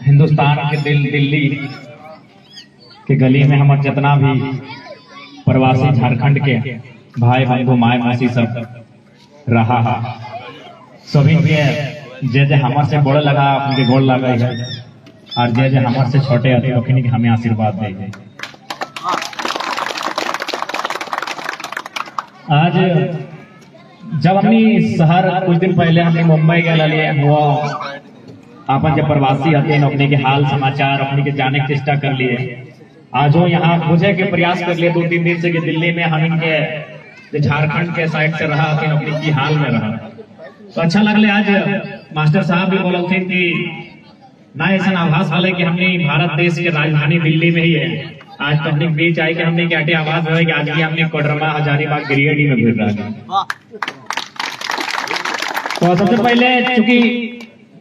हिंदुस्तान के दिल्ली के गली में हमारे जितना भी प्रवासी झारखंड के भाई बंधु माए मौसी सब रहा है, सभी के जे हमारे से बड़े लगा उनके गोड़ लगा है और जे हमारे से छोटे अति के हमें आशीर्वाद दे। आज जब हमने शहर कुछ दिन पहले हमने मुंबई गए लिए वो अपन जब प्रवासी आते अपने के हाल समाचार अपने के जाने की चेष्टा कर लिए। आज वो यहाँ बुझे के प्रयास कर लिए 2-3 दिन से कि दिल्ली में हम इनके झारखंड के साइड से रहा अपने की हाल में रहा तो अच्छा लगले। आज मास्टर साहब भी बोले थे कि ना ऐसा आभास वाले कि हमने भारत देश के राजधानी दिल्ली में ही है। आज तो हमने बीच आए कि हमने क्या आवाज है कि आज भी हमने कोडरमा हजारीबाग गिरियडी में घूम रहा है। तो सबसे पहले चूंकि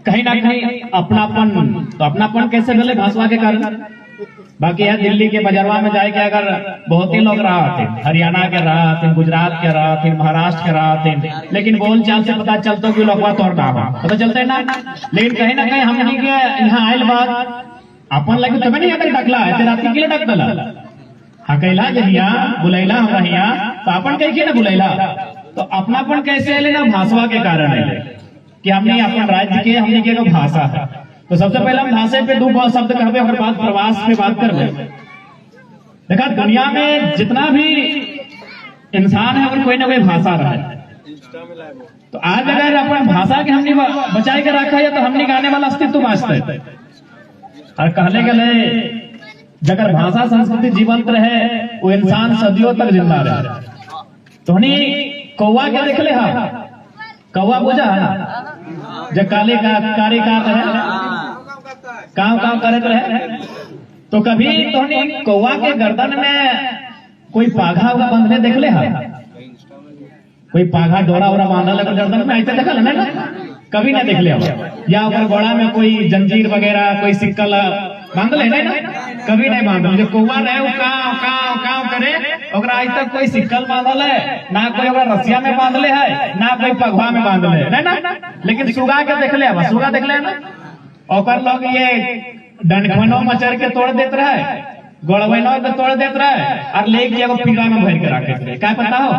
कहीं ना कहीं अपनापन, तो अपनापन कैसे मिले भाषा के कारण। बाकी है दिल्ली के बाजारवा में जाए के अगर बहुत ही लोग रहा थे, हरियाणा के रहा थे, गुजरात के रहा थे, महाराष्ट्र के रहा थे, लेकिन बोल चाल से पता चलता कि लोग तोड़ रहा पता चलते ना। लेकिन कहीं ना कहीं हम यहाँ आयल बात अपन लगे तब नहीं अगर डकला है रात्रि के लिए डक दला हकैला जहिया बुलैला हमरा यहाँ तो अपन कह के ना बुलैला। तो अपनापन कैसे लेना भाषा के कारण है कि हमने अपन राज्य के हमने के भाषा है। तो सबसे पहले हम भाषा पे 2 शब्द कहबे और बाद प्रवास पे बात करबे। देखा दुनिया में जितना भी इंसान है और कोई ना कोई भाषा रहे। तो आज अगर अपन भाषा के हमने बचाए के रखा है तो हमने गाने वाला अस्तित्व बाँचते और कहले गले जगह भाषा संस्कृति जीवंत रहे वो इंसान सदियों तक जिंदा रहे। तो हमने कौवा क्या देख ले हा कौवा बुझा है जब काले का कार्यकार रहे काम करते रहे। तो कभी तो कौवा के गर्दन में कोई पाघा उगा बांधने देख ले हा कोई पाघा डोरा वोरा बांधल गर्दन में ऐसे देखा ना कभी ना देख ले या ऊपर गोड़ा में कोई जंजीर वगैरह कोई सिक्कल बांध ले ना कभी नहीं बांधल। जो कौवा रहे वो काव करे ओकरा आज तक कोई सिक्कल बांधल है ना कोई ओकरा रस्सिया में बांध ले है ना कोई पगवा में बांध ले ना। लेकिन सुगा के देख ले सुगा देख ले ना ओकर लोग ये डंडखनो मचर के तोड़ देते रहे गोड़वैनो के तोड़ देते रहे और लेके एगो पीड़ा में भर के रखे थे। क्या पता हो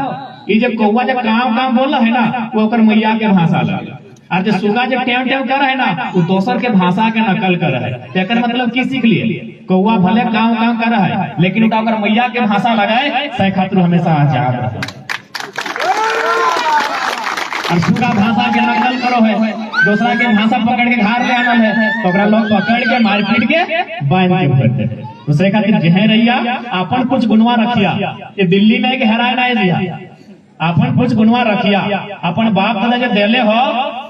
ये जब कौवा जब काम बोल रहा है ना वो ओकर मैया के भाषा लगे और जो सुगा जब टेव कर रहे ना वो दोसर के भाषा के नकल कर रहे है। मतलब की सीख लिए कौवा भले काम कर रहा है लेकिन उनका मैया के भाषा लगाए सह खातिर हमेशा आजाद रहे। और सुगा भाषा के नकल करो है दूसरा के भाषा पकड़ के घर ले आना है तो लोग पकड़ के मारपीट के बांध के भरते दूसरे खातिर जहे रहिया अपन कुछ गुनवा रखिया। ये दिल्ली में हेराए ना दिया अपन कुछ गुनवा रखिया। अपन बाप दादा जो देले हो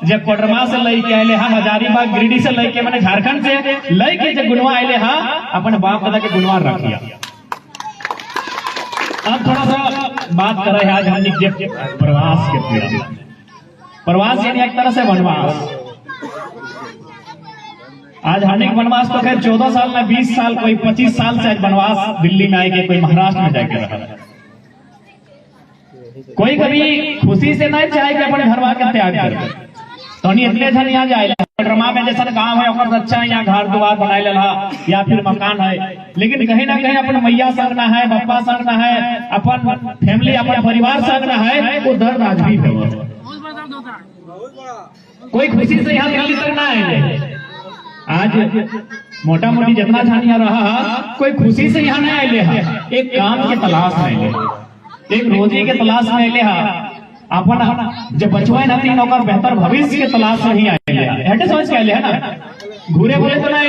जब कोडरमा से लेके आए हा हजारीबाग गिरिडीह से लेके मैंने झारखंड से लेके जब गुनवा आए हा अपन बाप दादा के गुनवा रखिया। अब थोड़ा सा बात कर रहे आज हमने प्रवास के पीड़ा प्रवास यानी एक तरह से वनवास। आज हमने वनवास तो खैर 14 साल में 20 साल कोई 25 साल से आज वनवास दिल्ली में आएगी कोई महाराष्ट्र में जाके रहा। कोई कभी खुशी से नहीं चाहे कि अपने घरवा के त्याग कर तो इतने जन यहाँ जाए कोडरमा में जैसा गांव है और अच्छा यहाँ घर द्वार बनाए ला या फिर मकान है लेकिन कहीं ना कहीं अपन मैया संग ना है बप्पा संग ना है अपन फैमिली अपन परिवार संग ना है वो दर्द आज भी है। कोई खुशी से यहाँ दिल्ली तक ना आए। आज मोटा मोटी जितना जान यहाँ रहा कोई खुशी से यहाँ नहीं आए एक काम के तलाश में एक रोजी के तलाश में ले अपन जब बचवा नहीं नौकर बेहतर भविष्य के तलाश में ही आए समझ के है ना घूरे बोले तो ना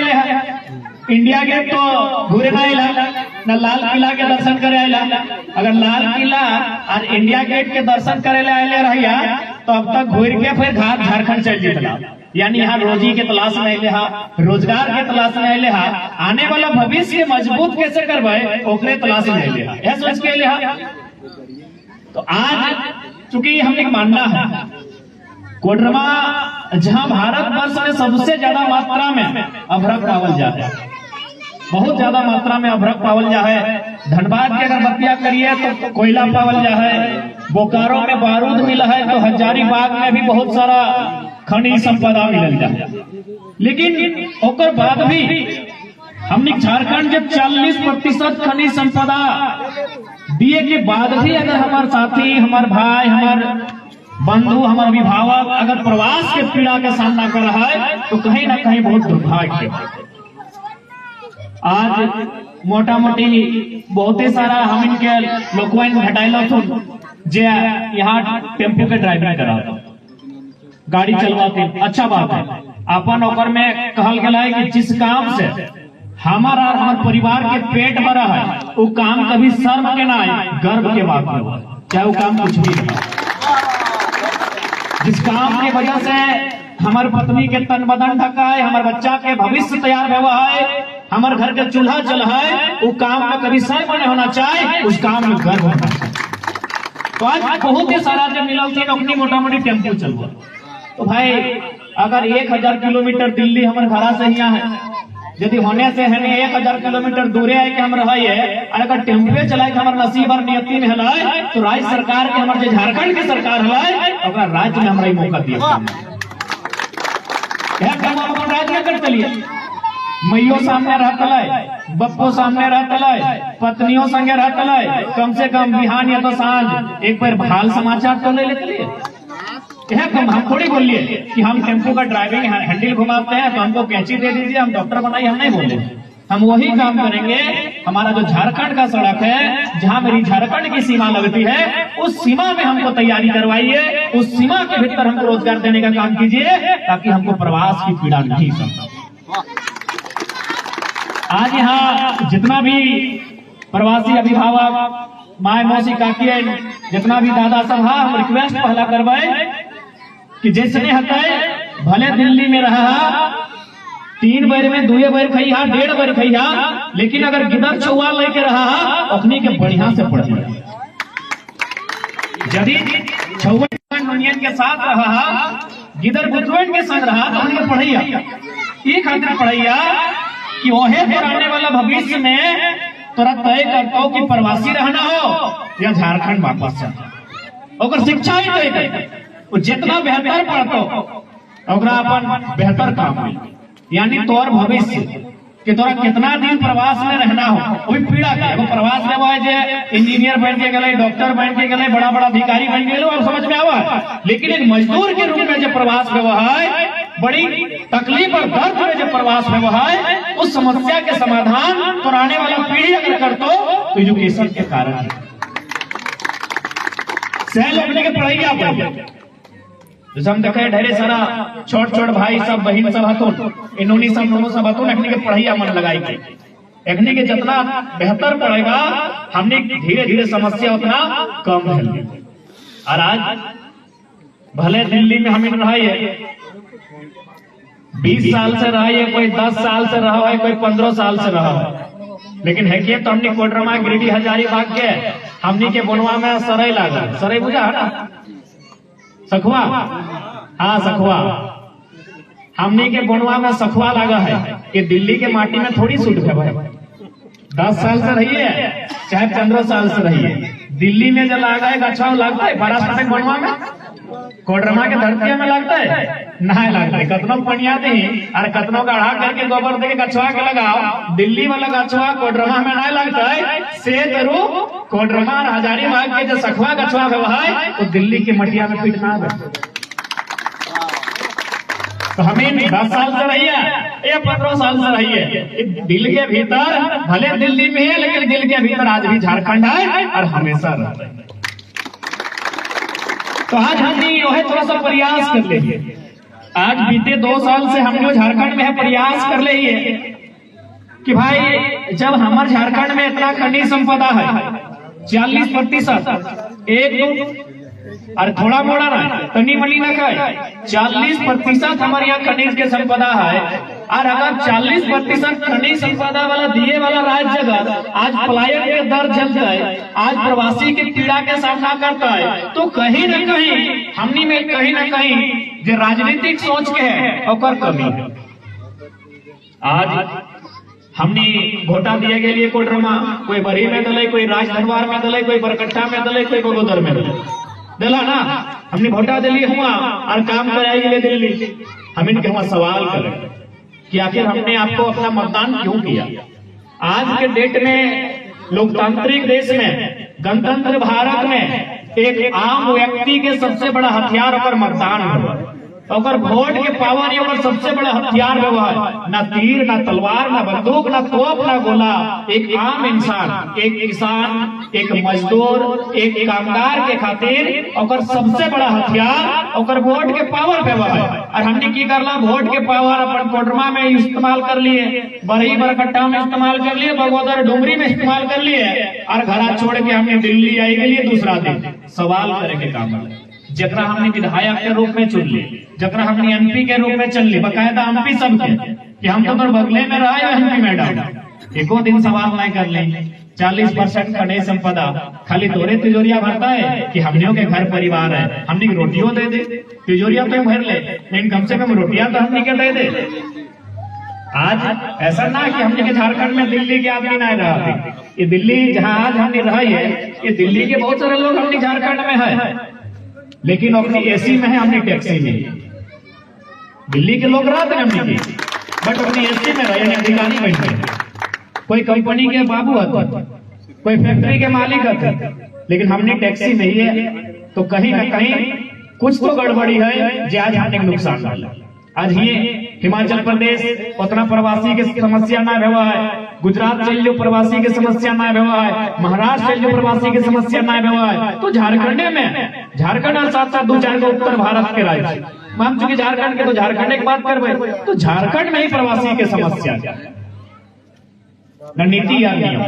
इंडिया गेट तो घूरे ना लाल किला के दर्शन करे आएला। अगर लाल किला और इंडिया गेट के दर्शन करे आए रहिया तो अब तक घूर के फिर घाट झारखंड चल जीतला। यानी यहाँ रोजी के तलाश में अले रोजगार के तलाश में अले आने वाला भविष्य मजबूत कैसे करवाए ओकरे तलाश में अले सोच के अले। तो आज चूंकि हमने मानना है कोडरमा जहां भारत वर्ष में सबसे ज्यादा मात्रा में अभ्रक पावल जाए बहुत ज्यादा मात्रा में अभ्रक पावल जाए। धनबाद की अगर बतिया करिए तो कोयला पावल जाए बोकारो में बारूद मिला है तो हजारीबाग में भी बहुत सारा खनिज संपदा मिल जाए। लेकिन ओकर बाद भी हमने झारखंड जब 40% खनिज संपदा दिए के बाद भी अगर हमारे साथी, हमारे भाई, हमारे बंधु, हमारे अभिभावक अगर प्रवास के पीड़ा का सामना कर रहा है तो कहीं ना कहीं बहुत दुर्भाग्य। आज मोटा मोटी बहुत ही सारा हम इनके लोकवाइन घटाइल जे यहाँ टेम्पो के ड्राइविंग करा गाड़ी चलवाते, अच्छा बात है। अपन ओकर में कहल गया है कि जिस काम से हमारा और हमारे परिवार के पेट भरा है वो काम कभी शर्म के ना आए, गर्व के बात में हो, चाहे वो काम कुछ भी हो। जिस काम की वजह से हमारे पत्नी के तन बदन ढका है, हमारे बच्चा के भविष्य तैयार हुआ है, हमारे घर के चूल्हा जल है, वो काम में कभी शर्म नहीं होना चाहिए, उस काम में गर्व होना चाहिए। तो आज बहुत ही सारा जब मिला थी अपनी मोटा मोटी टेम्पो चलवा, तो भाई अगर 1000 किलोमीटर दिल्ली हमारे घर से यहाँ है, यदि होने से है 1000 किलोमीटर दूरे है कि हम रही है, और अगर टेम्पो चलाए हमारे नसीब और नियति में है तो राज्य सरकार के हमारे झारखंड की सरकार है अगर राज्य में हमारा मौका दिया राज्य में कर चलिए। मैयो सामने रहता, बप्पो सामने रहता, पत्नियों संगे रहता, कम से कम बिहान या तो सांझ एक बार हाल समाचार तो ले लेते। हम थोड़ी बोलिए कि हम टेम्पो का ड्राइविंग हैंडल घुमाते हैं तो हमको कैंची दे दीजिए, हम डॉक्टर बनाइए, हम नहीं बोले। हम वही काम करेंगे। हमारा जो झारखंड का सड़क है, जहाँ मेरी झारखंड की सीमा लगती है, उस सीमा में हमको तैयारी करवाइए, उस सीमा के भीतर हमको रोजगार देने का काम कीजिए ताकि हमको प्रवास की पीड़ा नहीं संभव। आज यहाँ जितना भी प्रवासी अभिभावक, माए मौसी काकी, जितना भी दादा सब है, हम रिक्वेस्ट पहला करवाए कि जैसे हटाए भले दिल्ली में रहा 3 बार में 2 बार खइहा, 1.5 बार खइहा, लेकिन अगर गिदर चौवा लेके रहा अपनी के बढ़िया से पढ़िया। यदि छौवा यूनियन के साथ रहा, गिदर गुटवेन के संग रहा तो हमने पढ़ैया ये खातिर पढ़ैया कि वहे पर आने वाला भविष्य में तोरा तय करता हो कि प्रवासी रहना हो या झारखंड वापस जाना। और शिक्षा ही तय करता वो जितना बेहतर पढ़तो ओकरा अपन बेहतर काम मिले, यानी तोर भविष्य कि तोरा कितना दिन प्रवास में रहना हो वही पीड़ा के। वो प्रवास में वो जे इंजीनियर बन के गए, डॉक्टर बन के गए, बड़ा बड़ा अधिकारी बन गए, और समझ में आवा। लेकिन एक मजदूर के रूप में जो प्रवास में वो है, बड़ी तकलीफ और दर्द में जो प्रवास में वो है, उस समस्या के समाधान तो आने वाला पीढ़ी अगर कर तो एजुकेशन के कारण है। सहल अपने के पढ़ाई आप जैसे हम देखे ढेरे सारा छोट छोट भाई सब बहन सब हतो, इन्होंने सब दोनों सब हतो, अखनी के पढ़ाई मन लगाई के अखनी के जितना बेहतर पड़ेगा हमने धीरे धीरे समस्या उतना कम है। और आज भले दिल्ली में हमें रहा है 20 साल से रहा है, कोई 10 साल से रहा है, कोई 15 साल से रहा है, लेकिन है कि तो हमने कोडरमा गिरिडीह हजारीबाग के हमने के बनवा में सराय लागा, सराय बुझा है ना, सखुआ, हाँ सखुआ, हमने के बनवा में सखुआ लगा है कि दिल्ली के माटी में थोड़ी सूट है भाई। 10 साल से रही है चाहे 15 साल से रही है, दिल्ली में जब लगा है अच्छा लगता है, बारात बनवा में कोडरमा के धरती में लगता है नहीं लगता है। कतनों पनिया दे और कतनों गढ़ा करके गोबर दे के गछुआ के लगाओ, दिल्ली वाला गछुआ कोडरमा में नहीं लगता है। से तरू कोडरमा और हजारीबाग के जो सखुआ गछुआ है वो दिल्ली के मटिया में पीटना है। तो हमें 10 साल से रही है या 15 साल से रही है, दिल के भीतर भले दिल्ली में है लेकिन दिल के भीतर आज भी झारखंड है और हमेशा रहता है। तो आज हमने यह थोड़ा सा प्रयास कर ले, आज बीते 2 साल से हम लोग झारखंड में प्रयास कर ले कि भाई जब हमारे झारखंड में इतना खनिज संपदा है 40% एक और थोड़ा मोड़ा ना तनी मनी न खाए 40% हमारे यहाँ खनिज के संपदा है। और अगर 40% खनिज संपदा वाला दिए वाला राज्य अगर आज पलायन के दर झेलता है, आज प्रवासी की पीड़ा के सामना करता है, तो कहीं न कहीं हमनी में कहीं न कहीं जो राजनीतिक सोच के है और कमी है। आज हमने वोटा दिए के लिए कोडरमा कोई बरी में दले, कोई राजदरबार में दले, कोई बरकट्ठा में दले, कोई बगोदर में दला ना, हमने वोटा दिली हुआ और काम कराई दिल्ली। हम इनके वहां सवाल करें कि आखिर हमने आपको अपना मतदान क्यों किया। आज के डेट में लोकतांत्रिक देश में, गणतंत्र भारत में एक आम व्यक्ति के सबसे बड़ा हथियार और मतदान है। और वोट के पावर ये और सबसे बड़ा हथियार है, ना तीर, ना तलवार, ना बंदूक, ना तोप, ना गोला। एक आम इंसान, एक किसान, एक मजदूर, एक कामगार के खातिर और सबसे बड़ा हथियार और वोट के पावर पे है। और हमने की करला, वोट के पावर अपन कोडरमा में इस्तेमाल कर लिए, बरही बरकट्टा में इस्तेमाल कर लिए, बगोदर डुमरी में इस्तेमाल कर लिए, और घरा छोड़ के हमने दिल्ली आई के लिए दूसरा दिन सवाल करे के काम है। जकरा हमने विधायक के रूप में चुन ली, जकरा हमने एमपी के रूप में चुन ली, बकायदा एमपी सबके कि हम तो बगले में रहे एमपी मैडम, एको दिन सवाल नहीं कर ले। 40% खनिज संपदा खाली तोरे तिजोरिया भरता है कि हमनियों के घर परिवार है, हमने रोटियों दे दे, तिजोरिया तो भर ले, लेकिन कम से कम रोटियां तो हमने के दे दे। आज ऐसा ना कि हमने के झारखंड में दिल्ली के आदमी नहीं रहा थे, ये दिल्ली जहाँ आज हमने रही है, ये दिल्ली के बहुत सारे लोग हमने झारखंड में है, लेकिन अपनी एसी में है, हमने टैक्सी में। दिल्ली के लोग रात में हमने की, बट अपनी एसी में रहे, अधिकारी बैठे, कोई कंपनी के बाबू होते, कोई फैक्ट्री के मालिक होते, लेकिन हमने टैक्सी नहीं है। तो कहीं ना कहीं कुछ तो गड़बड़ी है जो आज हमने नुकसान डाला। आज ये हिमाचल प्रदेश उतना प्रवासी की समस्या ना हुआ है, गुजरात से जो प्रवासी की समस्या ना हुआ है, महाराष्ट्र से जो प्रवासी की समस्या ना हुआ है, तो झारखंड में, झारखंड और साथ साथ 2-4 उत्तर भारत के राज्य, हम चूंकि झारखंड के तो झारखंड की बात करवे, तो झारखंड में ही प्रवासी की समस्या न नीति या नियम।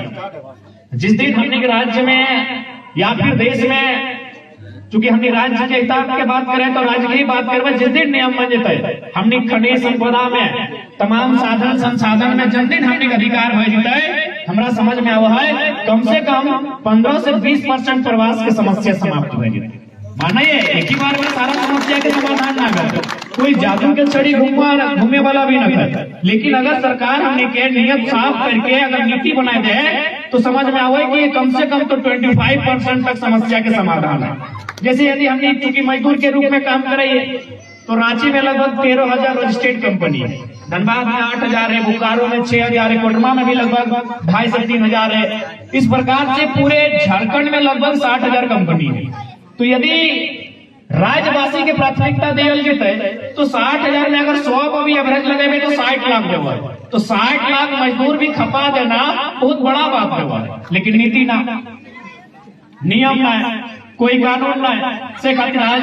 जिस दिन हमने राज्य में या फिर देश में, चूंकि हमने राज्य के हिसाब के बात करें तो राज्य की बात करवे, जिस दिन नियम बन जाते, हमने खनिज संपदा में, तमाम साधन संसाधन में जिस दिन हमने अधिकार हो जाते, हमारा समझ में आवा है कम से कम 15 से 20% प्रवास की समस्या समाप्त हो जाती। माना ये एक ही बार में सारा समस्या के समाधान ना कर, कोई जादू के छड़ी घूमने वाला भी न कर, लेकिन अगर सरकार हमने के नियम साफ करके अगर नीति बनाए दे तो समझ में आवे कि कम से कम तो 25% तक समस्या के समाधान है। जैसे यदि हमने चूंकि मजदूर के रूप में काम करे तो रांची में लगभग 13,000 रजिस्टर्ड कंपनी है, धनबाद में 8,000 है, बोकारो में 6,000 है, कोडरमा में भी लगभग 2,500 से 3,000 है। इस प्रकार से पूरे झारखंड में लगभग 60,000 कंपनी है। तो यदि राज्यवासी के प्राथमिकता दियल जेते तो 60,000 में अगर 100 को भी एवरेज लगे तो 60 लाख देवा, तो 60 लाख मजदूर भी खपा देना बहुत बड़ा बात देवा। लेकिन नीति ना, नियम ना, कोई कानून ना, से खातिर आज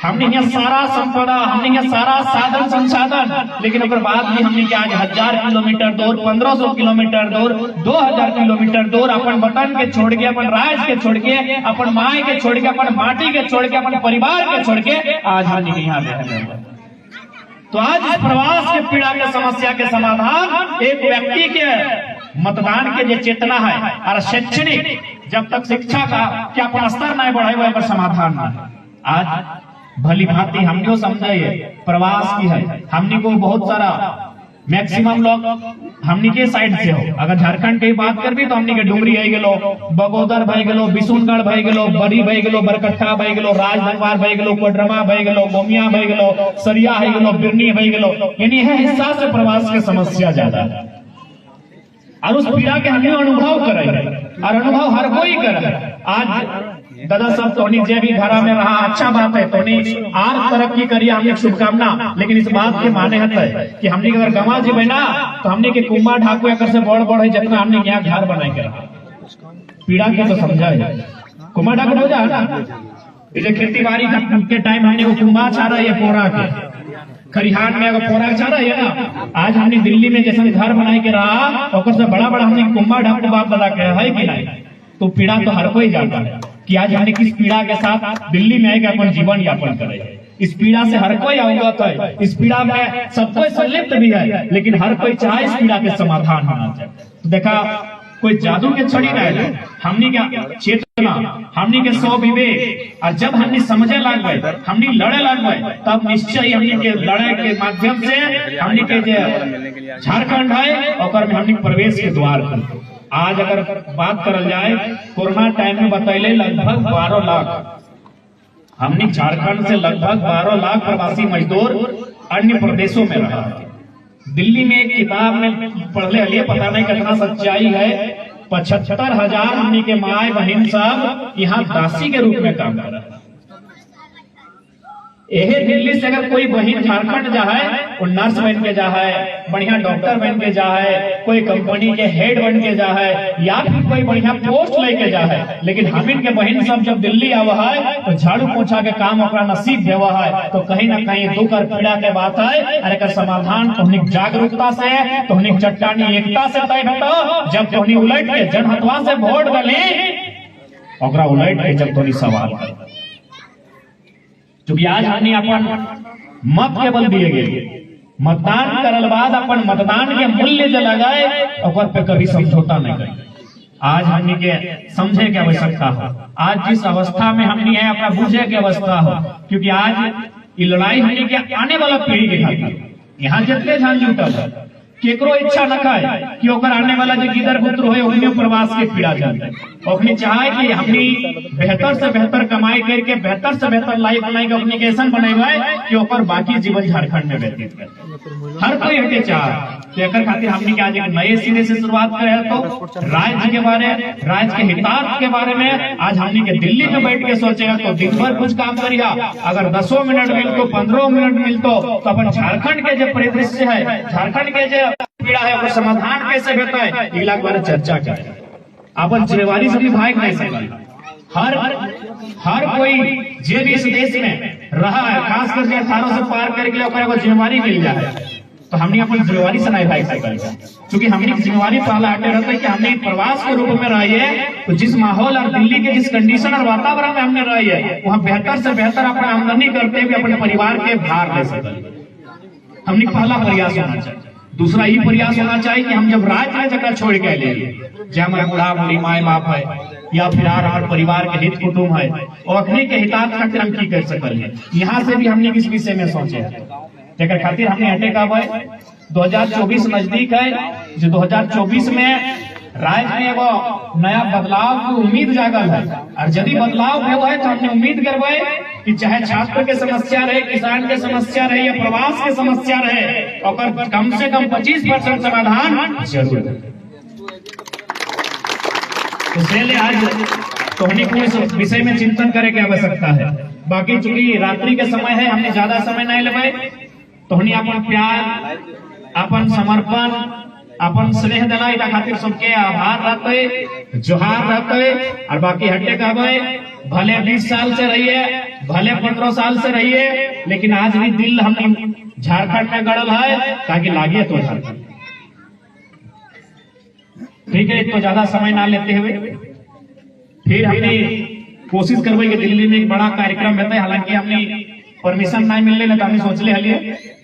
हमने यहाँ सारा संपदा, हमने यहाँ सारा साधन संसाधन, लेकिन अगर बात भी हमने कि आज 1000 किलोमीटर दूर, 1500 किलोमीटर दूर, 2000 किलोमीटर दूर अपन वतन के छोड़ के, अपन राज्य के छोड़ के, अपन माई के छोड़ के, अपन माटी के छोड़ के, अपन परिवार के छोड़ के आज हमने यहाँ रहे। तो आज इस प्रवास के पीड़ा के समस्या के समाधान एक व्यक्ति के मतदान के जो चेतना है और शैक्षणिक, जब तक शिक्षा का क्या अपन स्तर नहीं बढ़े हुए पर समाधान नहीं। आज भली भांति हम जो समझे प्रवास की है, हमने को बहुत सारा मैक्सिमम लोग हमनी के साइड से हो, अगर झारखंड की बात करबी तो हमनी के डुमरी है गेलो, बगोदर भाई गेलो, बिशुनगढ़ भाई गेलो, बड़ी भाई गेलो, बरकट्टा भाई गेलो, राजदरबार भाई गेलो, कोडरमा भाई गेलो, गोमिया भाई गेलो, सरिया है गेलो, बिरनी भाई गेलो, यानी है हिस्सा से प्रवास की समस्या ज्यादा है। और उस पीड़ा के हमने अनुभव करे, और अनुभव हर कोई करे। आज दादा साहब तोनी जे भी घरा में रहा अच्छा बात है, तोनी आर तरक्की करिए, हमने शुभकामना। लेकिन इस बात के माने है कि हमने अगर गंवा जी बना तो हमने के कुम्मा ढाकू अगर से बड़ बड़ है, जितना हमने यहाँ घर बनाए के रहा, पीड़ा के तो समझा है। कुम्मा ढाकू हो जा इसे खेती बाड़ी के टाइम हमने वो कुम्भा छा रहा है पोरा के, खरिहान में अगर पोरा छा रहा है ना, आज हमने दिल्ली में जैसे घर बनाए के रहा और से बड़ा बड़ा हमने कुम्भा ढाकू बात बता के है कि नहीं। तो पीड़ा तो हर कोई जानता है कि आज हमने किस पीड़ा के साथ दिल्ली में आएगा अपन जीवन यापन करे। इस पीड़ा से हर कोई अवगत है, इस पीड़ा में सब कोई संलिप्त भी है, लेकिन हर कोई चाहे इस पीड़ा के समाधान होना चाहिए। तो देखा कोई जादू के छड़ी ना है, हमने क्या चेतना, हमने के 100 विवेक, और जब हमने समझे लग गए, हमने लड़े लग गए, तब निश्चय हमने के लड़े के माध्यम से हमने के झारखंड है और हमने प्रवेश के द्वार खुले। आज अगर बात करल जाए कोरोना टाइम में बतैले लगभग 12 लाख हमने झारखंड से लगभग 12 लाख प्रवासी मजदूर अन्य प्रदेशों में रहा। दिल्ली में एक किताब में पढ़ने लिए, पता नहीं कितना सच्चाई है, 75,000 हमनी के माए बहन सब यहाँ दासी के रूप में काम कर रहा है। यही दिल्ली से अगर कोई बहन झारखंड जा है, वो नर्स बन के जा है, बढ़िया डॉक्टर बन के जा है, कोई कंपनी के हेड बन के जा है, या फिर कोई बढ़िया पोस्ट लेके जा है, लेकिन हमिन के बहन सब जब दिल्ली आवा है तो झाड़ू पोछा के काम ओकरा नसीब देवा है, तो कहीं ना कहीं दुख और पीड़ा के बात है। अरे का समाधान तोहनी जागरूकता से, तोहनी चट्टानी एकता से तय होता। जब तोहनी उलट के जन हथवा से वोट डाली, ओकरा उलट के जब तोहनी सवाल कर, क्योंकि आज हमने अपन मत के बल दिए गए, मतदान करल बाद अपन मतदान के मूल्य जो लगाए और पे कभी समझौता नहीं करे। आज हमने के समझे की आवश्यकता हो, आज जिस अवस्था में हमने है अपना बुझे की अवस्था हो, क्योंकि आज ये लड़ाई हमने के आने वाला पीढ़ी के खातिर यहाँ जितने ध्यान जुटल है, केकरो इच्छा न खाए कि ओकर आने वाला जो गिदर पुत्र हो उन्हें प्रवास के पीड़ा जाए, अपनी चाहे कि हमनी बेहतर से बेहतर कमाई करके बेहतर से बेहतर लाइफ बनाई के अपनी कैसन बनेगा कि ओकर बाकी जीवन झारखंड में व्यतीत करे। हर कोई हटे चाह तो एक खातिर हमनी के आज एक नए सिरे से शुरुआत करे, तो राज्य के बारे, राज्य के हितार्थ के बारे में आज हमनी के दिल्ली में बैठ के सोचेगा तो दिन भर कुछ काम करिया, अगर 10 मिनट मिलतो 15 मिनट मिलतो तो अपन झारखंड के जो परिदृश्य है, झारखंड के जो पीड़ा है और समाधान कैसे होता है, अगला बार चर्चा करें। अपन जिम्मेवारी से भी भाग नहीं सकते। हर कोई जे भी इस देश में रहा है, खासकर जो 18 से पार करके ओकरा जिम्मेवारी मिल जाए, तो हमने अपन जिम्मेवारी से नहीं भाग सकते, क्योंकि हमने जिम्मेवारी पहला हटे रहता है कि हमने प्रवास के रूप में रही है, तो जिस माहौल और दिल्ली के जिस कंडीशन और वातावरण में हमने रही है, वहाँ बेहतर से बेहतर अपना आमदनी करते हुए अपने परिवार के भार ले सके। हमने पहला प्रयास होना चाहिए। दूसरा ही प्रयास होना चाहिए कि हम जब राज्य में जगह छोड़ के ले, जब हमारे बुढ़ा बुढ़ी माए बाप है या फिर हमारे परिवार के हित कुटुंब है, और अपने के हितार्थ खातिर हम की कर सकते, यहाँ से भी हमने किस विषय में सोचे है, जेकर खातिर हमने हटे का 2024 नजदीक है, जो 2024 में राज्य में वो नया बदलाव की उम्मीद जागल है, और यदि बदलाव हुआ है तो हमने उम्मीद करवाए कि चाहे छात्र के समस्या रहे, किसान के समस्या रहे या प्रवास के समस्या रहे, और कम से कम 25% समाधान जरूर है। इसलिए आज तोहनी को इस विषय में चिंतन करे की आवश्यकता है। बाकी चूंकि रात्रि के समय है, हमने ज्यादा समय नहीं लेवे, तोहनी अपन प्यार, अपन समर्पण, अपन स्नेह देना इला खातिर सबके आभार रहते, जोहार रहते, और बाकी हटे कहबे भले 20 साल से रहिए, भले 15 साल से रहिए, लेकिन आज भी दिल हम झारखंड में गड़ल है, ताकि लागे तो झारखंड। ठीक है, तो ज्यादा समय ना लेते हुए फिर हमने कोशिश करवाई कि दिल्ली में एक बड़ा कार्यक्रम रहता है, हालांकि हमने परमिशन नहीं मिलने तो हमने सोच लिया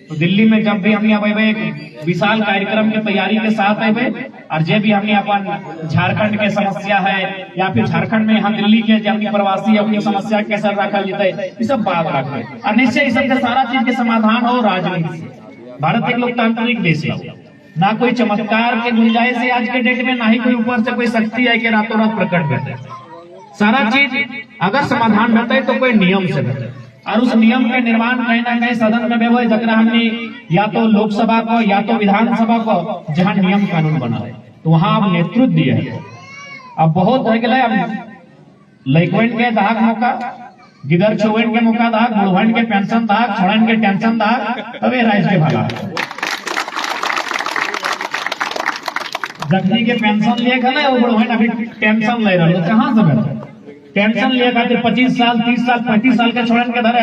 तो दिल्ली में जब भी हमने अब एक विशाल कार्यक्रम की तैयारी के साथ आए, और जे भी हमने अपन झारखंड के समस्या है या फिर झारखंड में यहाँ दिल्ली के जो अपनी प्रवासी अपनी समस्या कैसे रखा जाता है, ये सब बात रखे, और निश्चय इस सबके सारा चीज के समाधान हो राजनीति से। भारत एक लोकतांत्रिक देश है, ना कोई चमत्कार के गुंजाइश है आज के डेट में, ना ही कोई ऊपर से कोई शक्ति है कि रातों रात प्रकट करते है। सारा चीज अगर समाधान होता है तो कोई नियम से होता है, और उस नियम के निर्माण कहीं ना कहीं सदन में हुए, जरा हमने या तो लोकसभा को या तो विधानसभा को जहां नियम कानून बना है, तो वहां आप नेतृत्व दिए है। अब बहुत रह गया, अब लइकवन के दाग मौका, गिदर चौवन के मौका दाग, बुढ़वन के पेंशन दाग, छोड़न के टेंशन दाग, तबे राज्य के भागा जगजी के पेंशन लिए ना, वो बुढ़वन अभी टेंशन ले रहा है, कहाँ से टेंशन लिए खातिर 25 साल 30 साल 35 साल के छोड़न के धरे